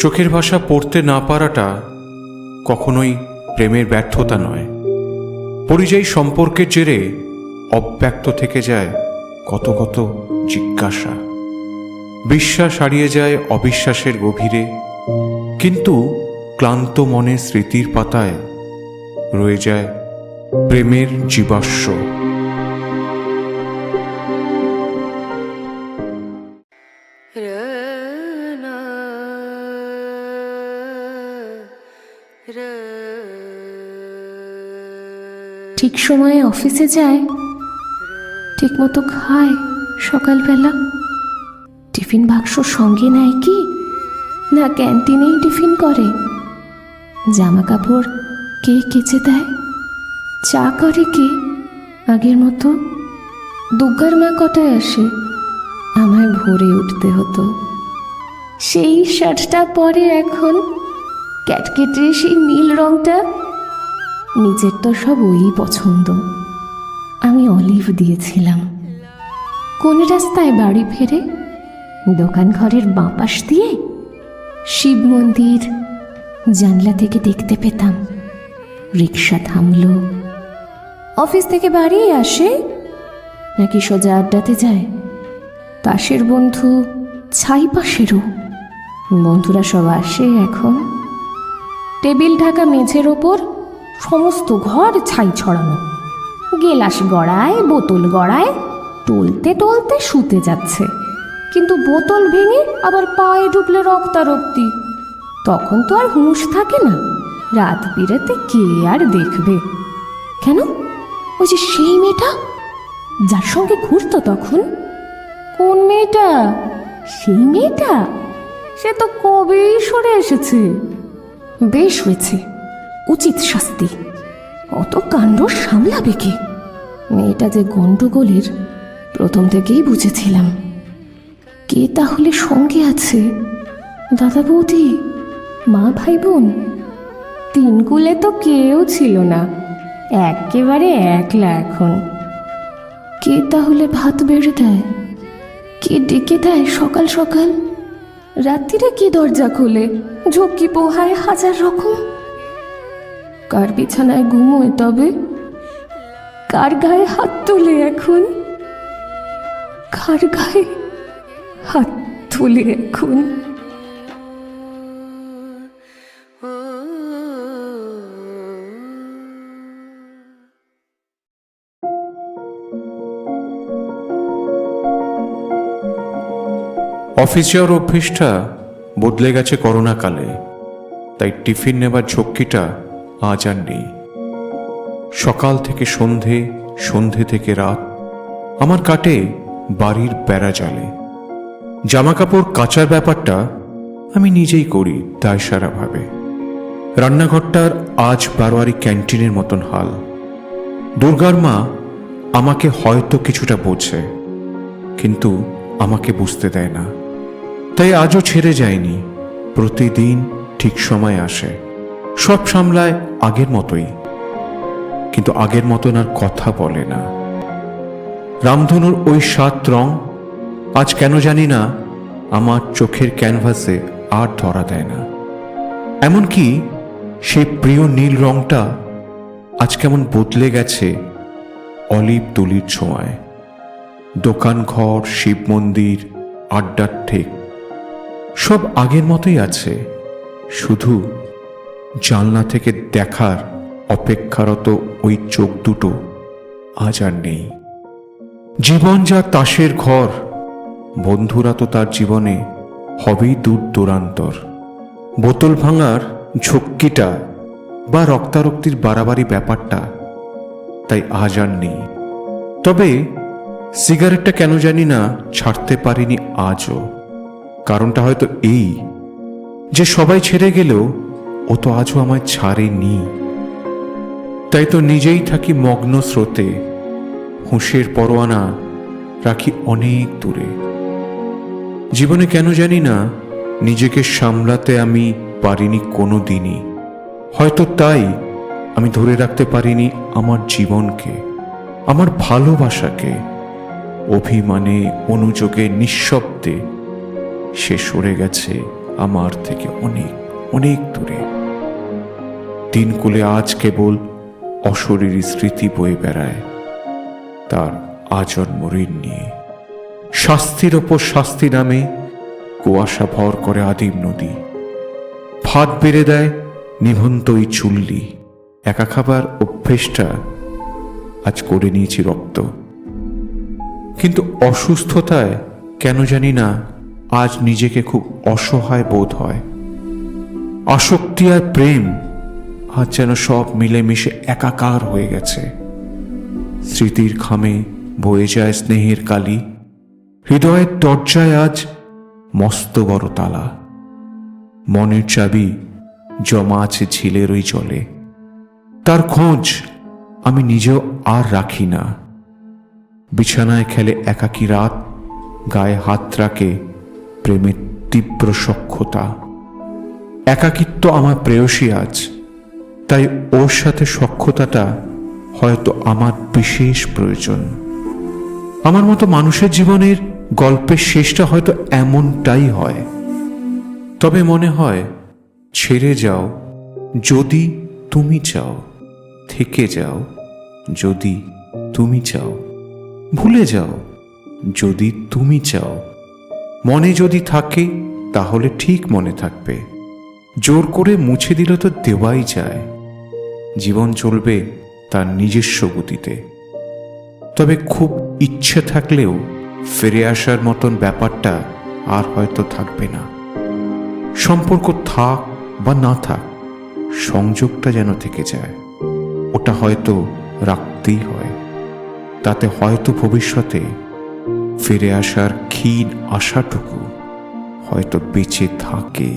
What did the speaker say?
চোখের ভাষা পড়তে না পারাটা কখনোই প্রেমের ব্যর্থতা নয়। পরিযায়ী সম্পর্কের জেরে অব্যক্ত থেকে যায় কত কত জিজ্ঞাসা। বিশ্বাস হারিয়ে যায় অবিশ্বাসের গভীরে, কিন্তু ক্লান্ত মনের স্মৃতির পাতায় রয়ে যায় প্রেমের জীবাশ্ম। ঠিক সময়ে অফিসে যায়, ঠিক মতো খায়, সকালবেলা টিফিন বাক্স সঙ্গে নেয় কি না ক্যান্টিনেই টিফিন করে? জামা কাপড় কে কেচে দেয়? চা করে কে? আগের মতো দুর্গার মা কটায় আসে? আমায় ভোরে উঠতে হতো। সেই শার্টটা পরে এখন ক্যাটকেটে সেই নীল রংটা। নিজের তো সব ওই পছন্দ। আমি অলিভ দিয়েছিলাম। কোন রাস্তায় বাড়ি ফেরে? দোকান ঘরের বাঁ পাশ দিয়ে। শিব মন্দির জানলা থেকে দেখতে পেতাম। রিক্সা থামলো। অফিস থেকে বাড়ি আসে নাকি সোজা আড্ডাতে যায়? পাশের বন্ধু ছাই পাশেরও বন্ধুরা সব আসে এখন। টেবিল ঢাকা মেঝের ওপর সমস্ত ঘর ছাই ছড়ানো। গেলাস গড়ায়, বোতল গড়ায়, টলতে টলতে শুতে যাচ্ছে, কিন্তু বোতল ভেঙে আবার পায়ে ঢুকলে রক্তারক্তি। তখন তো আর হুঁশ থাকে না। রাত বিরেতে কে আর দেখবে? কেন? ওই যে সেই মেয়েটা যার সঙ্গে ঘুরতো তখন। কোন মেয়েটা? সেই মেয়েটা? সে তো কবেই সরে এসেছে। বেশ হয়েছে, উচিত শাস্তি। অত কাণ্ড সামলাবে কে? মেয়েটা যে গন্ডগোলের প্রথম থেকেই বুঝেছিলাম। কে তাহলে সঙ্গে আছে? দাদা বৌদি, মা ভাই বোন? তিন কুলে তো কেউ ছিল না, একেবারে একলা এখন। কে তাহলে ভাত বেড়ে দেয়? কে ডেকে দেয় সকাল সকাল? রাত্রিরে কি দরজা খোলে, ঝক্কি পোহায় হাজার রকম? কার বিছানায় ঘুমোয় তবে? কার গায়ে হাত তোলে এখন? কার গায়ে হাত তোলে এখন? অফিস যাওয়ার অভ্যেসটা বদলে গেছে করোনাকালে, তাই টিফিন নেবার ঝক্কিটা আজ আর নেই। সকাল থেকে সন্ধে, সন্ধে থেকে রাত আমার কাটে বাড়ির বেড়া জালে। জামা কাপড় কাচার ব্যাপারটা আমি নিজেই করি দায়সারাভাবে। রান্নাঘরটার আজ বারোয়ারি ক্যান্টিনের মতন হাল। দুর্গার মা আমাকে হয়তো কিছুটা বোঝে, কিন্তু আমাকে বুঝতে দেয় না। তাই আজও ছেড়ে যায়নি। প্রতিদিন ঠিক সময় আসে, সব সামলায় আগের মতোই, কিন্তু আগের মতন আর কথা বলে না। রামধনুর ওই 7 রং আজ কেন জানি না আমার চোখের ক্যানভাসে আর ধরা দেয় না। এমনকি সেই প্রিয় নীল রংটা আজ কেমন বদলে গেছে অলিভ তুলির ছোঁয়ায়। দোকান ঘর, শিব মন্দির, আড্ডার ঠেক সব আগের মতোই আছে, শুধু জানলা থেকে দেখার অপেক্ষারত ওই চোখ দুটো আজ আর নেই। জীবন যা তাসের ঘর, বন্ধুরা তো তার জীবনে হবেই দূর দূরান্তর। বোতল ভাঙার ঝক্কিটা বা রক্তারক্তির বাড়াবাড়ি ব্যাপারটা তাই আজ আর নেই। তবে সিগারেটটা কেন জানি না ছাড়তে পারিনি আজও। কারণটা হয়তো এই যে সবাই ছেড়ে গেলেও ও তো আজও আমায় ছাড়েনি। তাই তো নিজেই থাকি মগ্ন স্রোতে, হুঁশের পরোয়ানা রাখি অনেক দূরে। জীবনে কেন জানি না নিজেকে সামলাতে আমি পারিনি কোনো দিনই। হয়তো তাই আমি ধরে রাখতে পারিনি আমার জীবনকে, আমার ভালোবাসাকে। অভিমানে, অনুযোগে, নিঃশব্দে সে সরে গেছে আমার থেকে অনেক অনেক দূরে। দিনকুলে আজ কেবল অশরীরী স্মৃতি বয়ে বেড়ায় তার আজন্ম ঋণ নিয়ে। শাস্তির ওপর শাস্তি নামে কুয়াশা ভর করে আদিম নদী, ফাঁদ বেড়ে দেয় নিভন্ত এই চুল্লি। একা খাবার অভ্যেসটা আজ করে নিয়েছি রক্ত, কিন্তু অসুস্থতায় কেন জানি না আজ নিজেকে খুব অসহায় বোধ হয়। আসক্তি আর প্রেম আজ যেন সব মিলেমিশে একাকার হয়ে গেছে। স্মৃতির খামে বয়ে যায় স্নেহের কালি, হৃদয়ের দরজায় আজ মস্ত বড় তালা। মনের চাবি জমা আছে ঝিলের ওই জলে, তার খোঁজ আমি নিজেও আর রাখি না। বিছানায় খেলে একাকী রাত, গায়ে হাত রাখে প্রেমের তীব্র সখ্যতা। একাকিত্ব আমার প্রেয়সী আজ, তাই ওর সাথে সখ্যতাটা হয়তো আমার বিশেষ প্রয়োজন। আমার মতো মানুষের জীবনের গল্পের শেষটা হয়তো এমনটাই হয়। তবে মনে হয় ছেড়ে যাও যদি তুমি চাও, থেকে যাও যদি তুমি চাও, ভুলে যাও যদি তুমি চাও। মনে যদি থাকে তাহলে ঠিক মনে থাকবে, জোর করে মুছে দিলে তো দেওয়াই যায়। জীবন চলবে তার নিজস্ব গতিতে। তবে খুব ইচ্ছে থাকলেও ফিরে আসার মতন ব্যাপারটা আর হয়তো থাকবে না। সম্পর্ক থাক বা না থাক, সংযোগটা যেন থেকে যায়, ওটা হয়তো রাখতেই হয়। তাতে হয়তো ভবিষ্যতে ফিরে আসার ক্ষীণ আশাটুকু হয়তো বেঁচে থাকে।